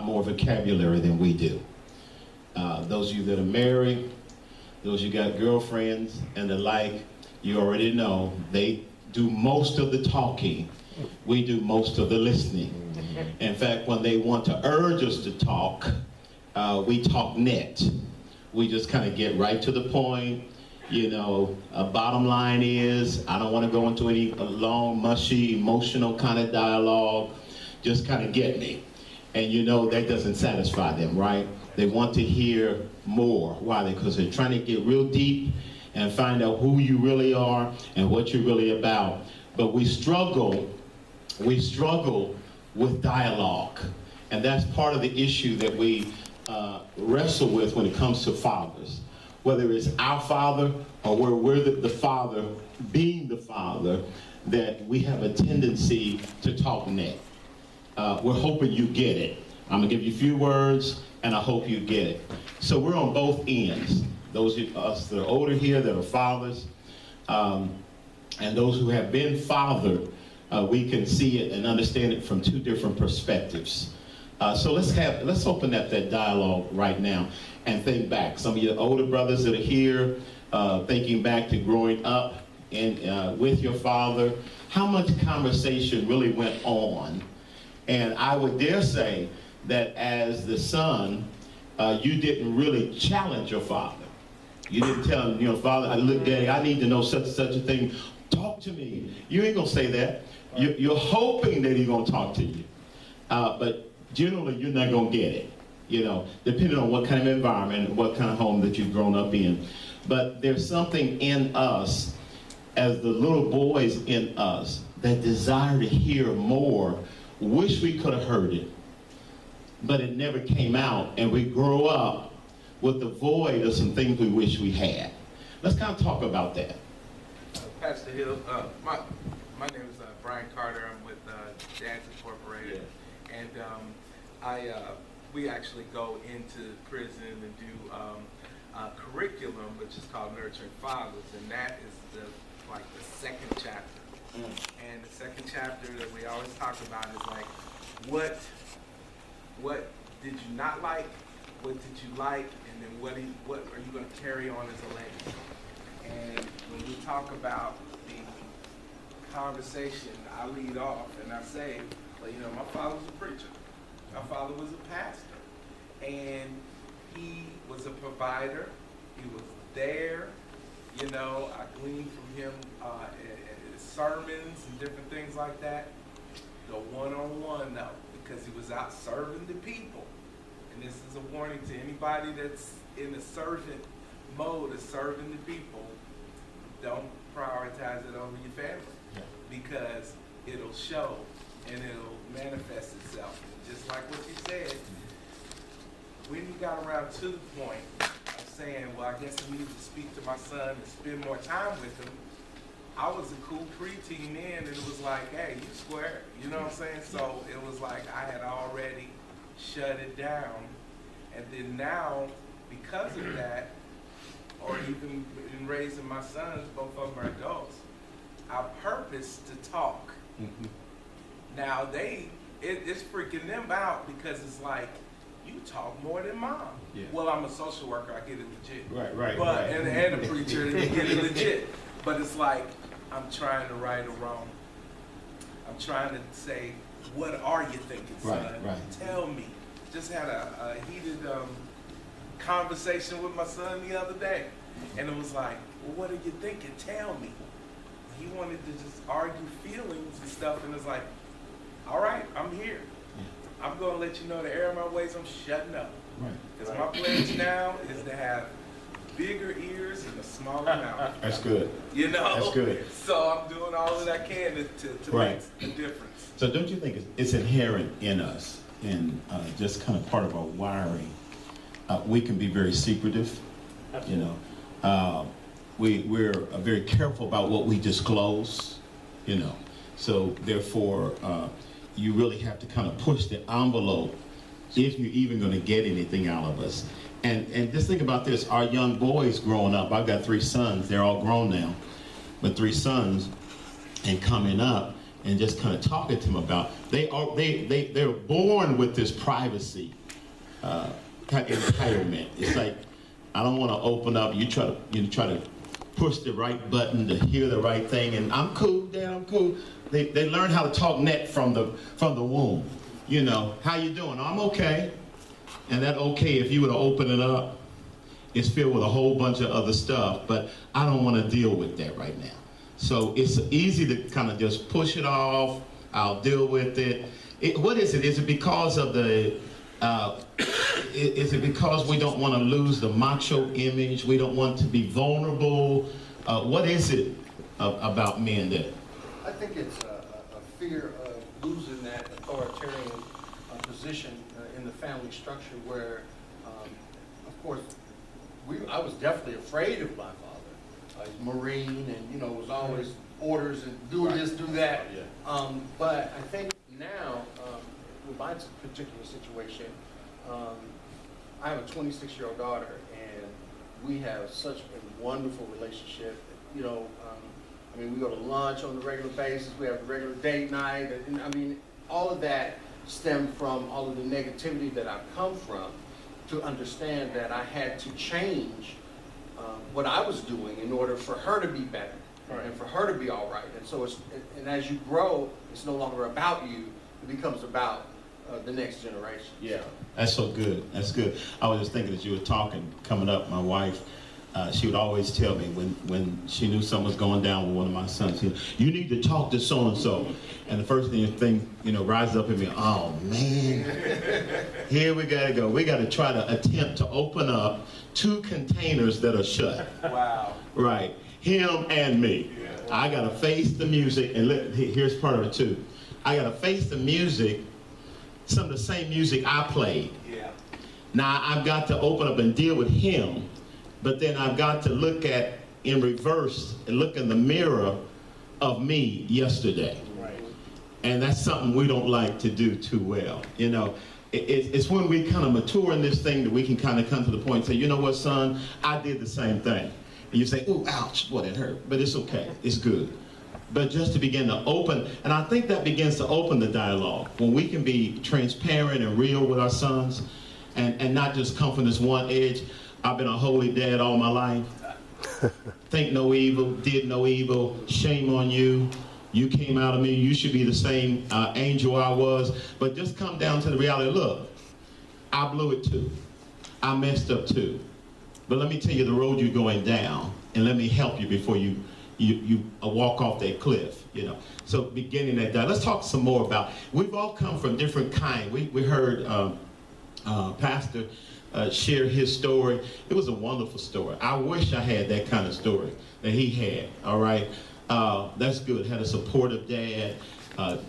more vocabulary than we do. Those of you that are married, those you got girlfriends and the like, you already know they do most of the talking. We do most of the listening. In fact, when they want to urge us to talk, we talk net. We just kind of get right to the point. You know, bottom line is, I don't want to go into any long, mushy, emotional kind of dialogue. Just kind of get me. And you know, that doesn't satisfy them, right? They want to hear more. Why? Because they're trying to get real deep and find out who you really are and what you're really about. But we struggle with dialogue. And that's part of the issue that we wrestle with when it comes to fathers. Whether it's our father or where we're the father, being the father, that we have a tendency to talk net. We're hoping you get it. I'm gonna give you a few words and I hope you get it. So we're on both ends. Those of us that are older here that are fathers, and those who have been fathered, we can see it and understand it from two different perspectives. So let's open up that dialogue right now and think back. Some of your older brothers that are here, thinking back to growing up with your father, how much conversation really went on? And I would dare say that as the son, you didn't really challenge your father. You didn't tell him, you know, Father, look, Daddy, I need to know such and such a thing. Talk to me. You ain't gonna say that. You're hoping that he's gonna talk to you. But generally, you're not gonna get it, you know, depending on what kind of environment and what kind of home that you've grown up in. But there's something in us, as the little boys in us, that desire to hear more, wish we could have heard it, but it never came out, and we grow up with the void of some things we wish we had. Let's kind of talk about that. Pastor Hill, my name is Brian Carter. I'm with Dads Incorporated, and we actually go into prison and do a curriculum which is called Nurturing Fathers, and that is the second chapter. And the second chapter that we always talk about is like, what did you not like? What did you like? And then what are you going to carry on as a legacy? And when we talk about the conversation, I lead off and I say, well, you know, my father was a preacher. My father was a pastor. And he was a provider. He was there. You know, I gleaned from him sermons and different things like that. The one-on-one, though, because he was out serving the people. And this is a warning to anybody that's in a servant mode of serving the people. Don't prioritize it over your family, because it'll show and it'll manifest itself. Just like what you said, when you got around to the point of saying, well, I guess I need to speak to my son and spend more time with him, I was a cool preteen then, and it was like, hey, you square, you know what I'm saying? So it was like I had already shut it down. And then now, because of that, or even in raising my sons, both of them are adults, I purpose to talk. Now it's freaking them out, because it's like, you talk more than mom. Yeah. Well, I'm a social worker, I get it legit. Right. But and a preacher, and you get it legit. But it's like, I'm trying to right a wrong. I'm trying to say, what are you thinking, son? Right. Tell me. Just had a heated conversation with my son the other day. And it was like, well, what are you thinking? Tell me. He wanted to just argue feelings and stuff, and it's like, all right, I'm here. Yeah. I'm going to let you know the error of my ways, I'm shutting up. Because my pledge now is to have bigger ears and a smaller mouth. That's good. You know? That's good. So I'm doing all that I can to make a difference. So don't you think it's inherent in us, and just kind of part of our wiring? We can be very secretive. Absolutely. You know, we're very careful about what we disclose. You know, so therefore, you really have to kind of push the envelope if you're even going to get anything out of us. And just think about this, our young boys growing up, I've got 3 sons, they're all grown now, but 3 sons, and coming up, and just kind of talking to them about, they're born with this privacy kind of entitlement. It's like, I don't want to open up. You try to push the right button to hear the right thing, and I'm cool, Dad, I'm cool. They learn how to talk neck from the womb. You know, how you doing? I'm okay. And that okay, if you were to open it up, it's filled with a whole bunch of other stuff, but I don't want to deal with that right now. So it's easy to kind of just push it off. I'll deal with it. What is it? Is it because of the, is it because we don't want to lose the macho image? We don't want to be vulnerable? What is it about men that? I think it's a fear of losing that authoritarian position in the family structure where, of course, I was definitely afraid of my father. He's Marine, and you know, it was always orders and do this, do that. But I think now, with my particular situation, I have a 26-year-old daughter, and we have such a wonderful relationship. You know, I mean, we go to lunch on a regular basis. We have a regular date night, and I mean, all of that stemmed from all of the negativity that I've come from, to understand that I had to change what I was doing in order for her to be better, and for her to be all right. And so and as you grow, it's no longer about you, it becomes about the next generation. Yeah, that's so good. That's good. I was just thinking as you were talking, coming up, my wife, she would always tell me when she knew something was going down with one of my sons, you need to talk to so-and-so. And the first thing, you know, rises up in me, oh man, here we gotta go. We gotta try to attempt to open up 2 containers that are shut. Wow. Right, him and me. Yeah. I gotta face the music, and here's part of it too. I gotta face the music, some of the same music I played. Yeah. Now I've got to open up and deal with him, but then I've got to look at, in reverse, and look in the mirror of me yesterday. Right. And that's something we don't like to do too well. You know, it's when we kind of mature in this thing that we can kind of come to the point and say, you know what, son, I did the same thing. And you say, ooh, ouch, boy, that hurt. But it's okay, it's good. But just to begin to open, and I think that begins to open the dialogue. When we can be transparent and real with our sons, and not just come from this one edge. I've been a holy dad all my life. Think no evil, did no evil, shame on you. You came out of me, you should be the same angel I was. But just come down to the reality, look, I blew it too. I messed up too. But let me tell you the road you're going down, and let me help you before you walk off that cliff, you know. So beginning that down. Let's talk some more about, we've all come from different kinds. We heard Pastor share his story. It was a wonderful story. I wish I had that kind of story that he had, all right? That's good. Had a supportive dad,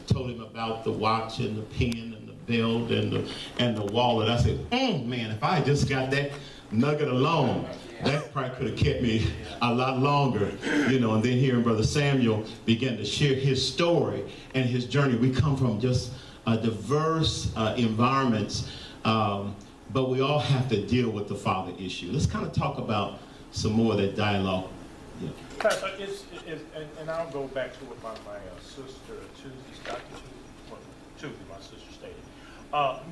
told him about the watch and the pen and the belt and the wallet. I said, man, if I just got that nugget alone, that probably could have kept me a lot longer, you know. And then hearing Brother Samuel begin to share his story and his journey. We come from just diverse environments, but we all have to deal with the father issue. Let's kind of talk about some more of that dialogue. Yeah. And I'll go back to what my sister, Dr. Tuesday, my sister stated.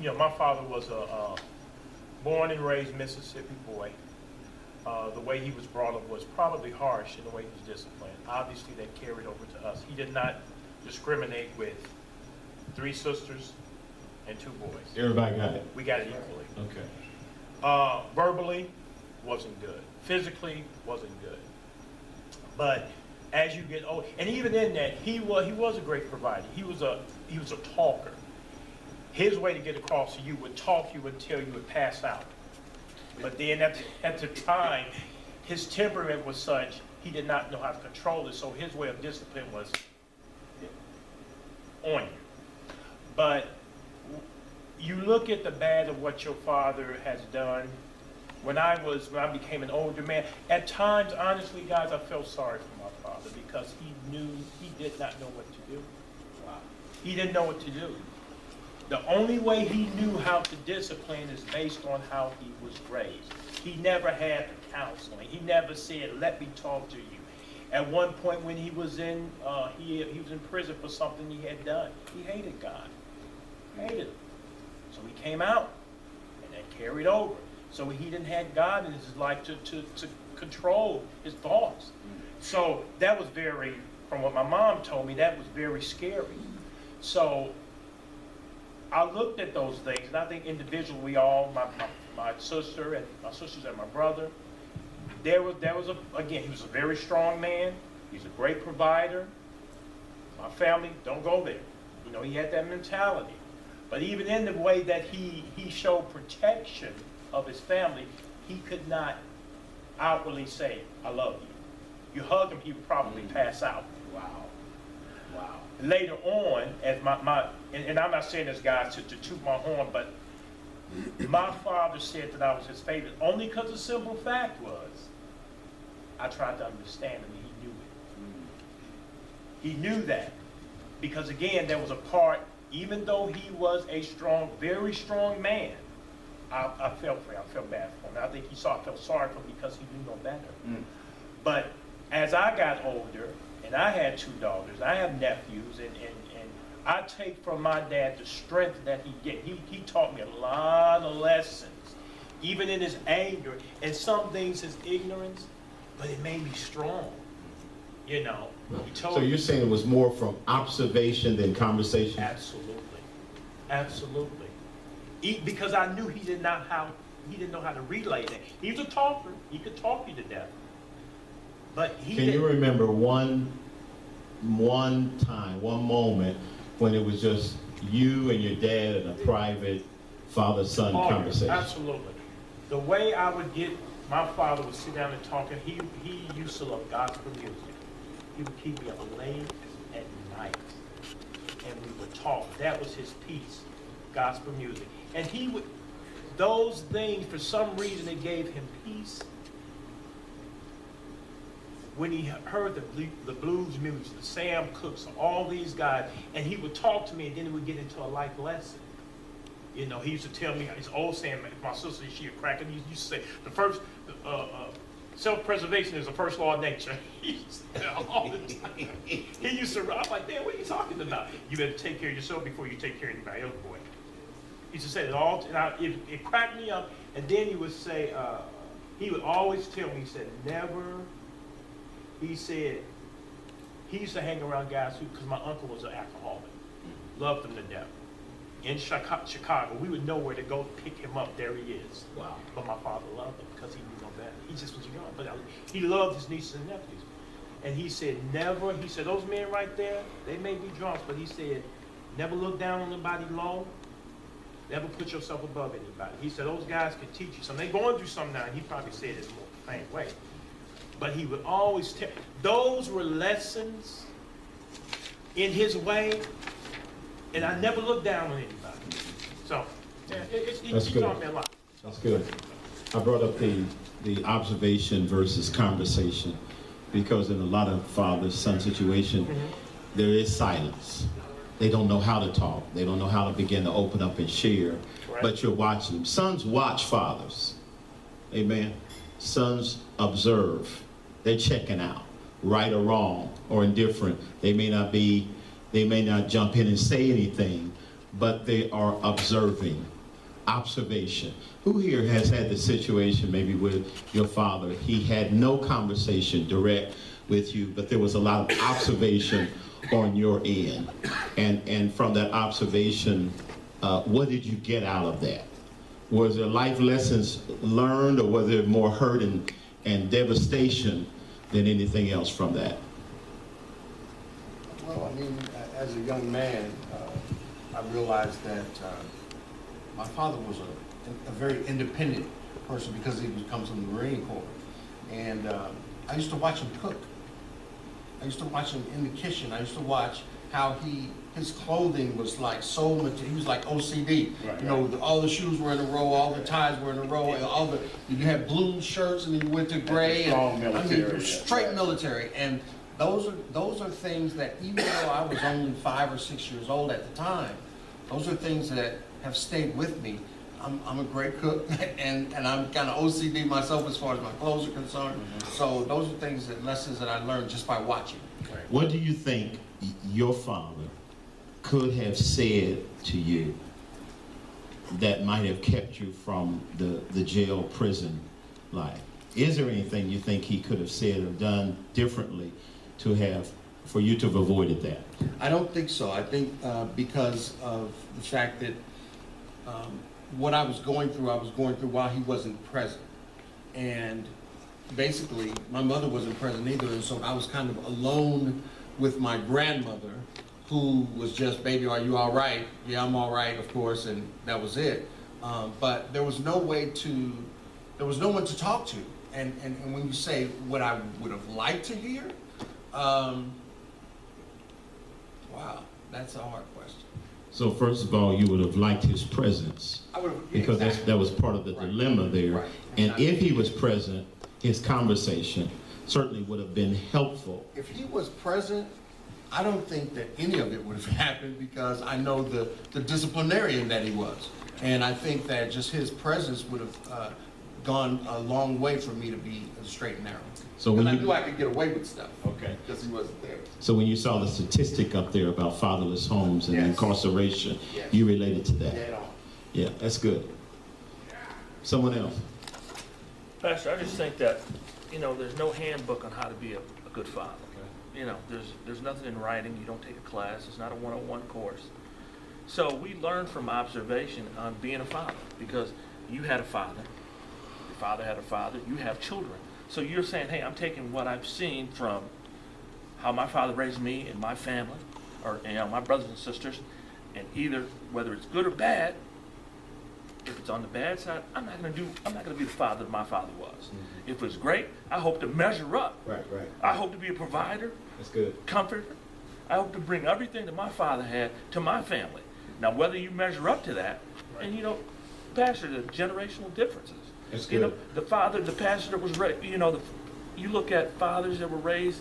You know, my father was a born and raised Mississippi boy. The way he was brought up was probably harsh in the way he was disciplined. Obviously, that carried over to us. He did not discriminate with 3 sisters and 2 boys. Everybody got it? We got it equally. Okay. Verbally, wasn't good. Physically, wasn't good. But as you get old, and even in that, he was a great provider. He was a talker. His way to get across to you would talk you until you would pass out. But then at the time, his temperament was such, he did not know how to control it, so his way of discipline was on you. But you look at the bad of what your father has done. When I became an older man, at times, honestly, guys, I felt sorry for my father because he did not know what to do. Wow. He didn't know what to do. The only way he knew how to discipline is based on how he was raised. He never had counseling. He never said, let me talk to you. At one point when he was in prison for something he had done, he hated God. Hated him. So he came out, and that carried over. So he didn't have God in his life to control his thoughts. So that was very, from what my mom told me, that was very scary. So I looked at those things, and I think individually we all, my sister and my sisters and my brother, there was again, he was a very strong man. He's a great provider. My family, don't go there. You know, he had that mentality. But even in the way that he showed protection of his family, he could not outwardly say, I love you. You hug him, he would probably pass out. Wow. Wow. Later on, as and I'm not saying this, guys, to toot my horn, but my father said that I was his favorite, only because the simple fact was, I tried to understand him, and he knew it. He knew that. Because again, there was a part, even though he was a strong, very strong man, I felt for him, I felt bad for him. I think I felt sorry for him because he knew no better. But as I got older, and I had 2 daughters, I have nephews, and I take from my dad the strength that he gave. He taught me a lot of lessons, even in his anger, and some things his ignorance, but it made me strong. You know, he told So you're saying it was more from observation than conversation? Absolutely, absolutely. Because I knew he didn't know how to relay that. He was a talker. He could talk you to death. But he Can you remember one time, one moment when it was just you and your dad in a private father-son conversation? Absolutely. The way I would get, my father would sit down and talk, and he used to love gospel music. He would keep me up late at night, and we would talk. That was his peace, gospel music. And he would, those things, for some reason, it gave him peace. When he heard the blues music, the Sam Cooks, all these guys, and he would talk to me, and then we would get into a life lesson. You know, he used to tell me his old saying, my sister, she a cracker, he used to say, the first, self-preservation is the first law of nature. He used to say all the time. He used to, I'm like, man, what are you talking about? You better take care of yourself before you take care of anybody else, boy. He used to say it all, and it cracked me up, and then he would say, he would always tell me, he said, never, he said, he used to hang around guys who, because my uncle was an alcoholic, loved them to death. In Chicago, we would know where to go to pick him up. There he is. Wow. But my father loved him because he knew no better. He just was young. But he loved his nieces and nephews. And he said, never, he said, those men right there, they may be drunks, but he said, never look down on anybody low. Never put yourself above anybody. He said, those guys can teach you something. They're going through something now, and he probably said it in a more plain way. But he would always tell, those were lessons in his way, and I never looked down on anybody. So, yeah, he taught me a lot. That's good. I brought up the observation versus conversation because in a lot of father-son situation, there is silence. They don't know how to talk. They don't know how to begin to open up and share. Right. But you're watching them. Sons watch fathers. Amen. Sons observe. They're checking out, right or wrong or indifferent. They may not jump in and say anything, but they are observing. Observation. Who here has had the situation maybe with your father? He had no conversation direct with you, but there was a lot of observation on your end. And from that observation, what did you get out of that? Was there life lessons learned, or was there more hurt and devastation than anything else from that? Well, I mean, as a young man, I realized that my father was a very independent person because he comes from the Marine Corps. And I used to watch him cook. I used to watch him in the kitchen. I used to watch how his clothing was like so much. He was like OCD. Right, you know, all the shoes were in a row, all the ties were in a row, and you had blue shirts, and then you went to gray. Straight military. And those are things that, even though I was only 5 or 6 years old at the time, those are things that have stayed with me. I'm a great cook, and I'm kind of OCD myself as far as my clothes are concerned. So those are things lessons that I learned just by watching. What do you think your father could have said to you that might have kept you from the jail prison life? Is there anything you think he could have said or done differently for you to have avoided that? I don't think so. I think because of the fact that what I was going through while he wasn't present. And basically, my mother wasn't present either, and so I was kind of alone with my grandmother, who was just, baby, are you all right? Yeah, I'm all right, of course, and that was it. But there was no one to talk to. And when you say what I would have liked to hear, wow, that's a hard question. So first of all, you would have liked his presence, I would have, because exactly. that was part of the Right. dilemma there. Right. And if he was present, his conversation certainly would have been helpful. If he was present, I don't think that any of it would have happened, because I know the disciplinarian that he was. And I think that just his presence would have gone a long way for me to be straight and narrow. So when I you knew I could get away with stuff. Okay. Because he wasn't there. So when you saw the statistic up there about fatherless homes and Yes. incarceration, Yes. you related to that. Dead on. Yeah, that's good. Someone else? Pastor, I just think that, there's no handbook on how to be a good father. There's nothing in writing. You don't take a class. It's not a 101 course. So we learn from observation on being a father, because you had a father, your father had a father, you have children. So you're saying, hey, I'm taking what I've seen from how my father raised me and my family, or my brothers and sisters, and either whether it's good or bad. If it's on the bad side, I'm not gonna be the father that my father was. Mm-hmm. If it's great, I hope to measure up. Right. I hope to be a provider, That's good. comforter. I hope to bring everything that my father had to my family. Now, whether you measure up to that, and Pastor, the generational differences. That's good. The pastor that was raised, you look at fathers that were raised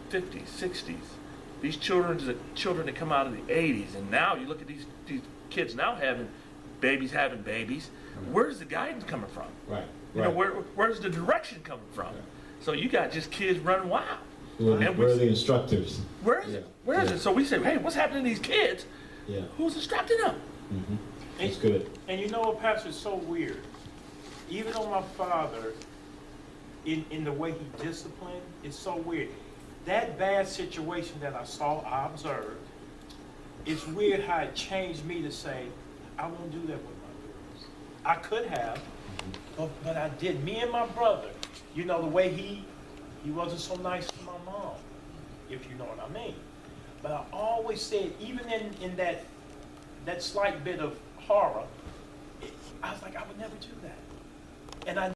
50s, 60s. These children that come out of the 80s, and now you look at these kids now having babies. Where's the guidance coming from? Right. Where's the direction coming from? Right. So you got just kids running wild. Where are the instructors? Where is it? Where is it? So we say, hey, what's happening to these kids? Yeah. Who's instructing them? Mm-hmm. That's good. And you know what, Pastor, it's so weird. Even on my father, in the way he disciplined, it's so weird. That bad situation that I observed, it's weird how it changed me to say, I won't do that with my girls. I could have, but I did. Me and my brother, the way he wasn't so nice to my mom, if you know what I mean. But I always said, even in that slight bit of horror, I was like, I would never do that. And I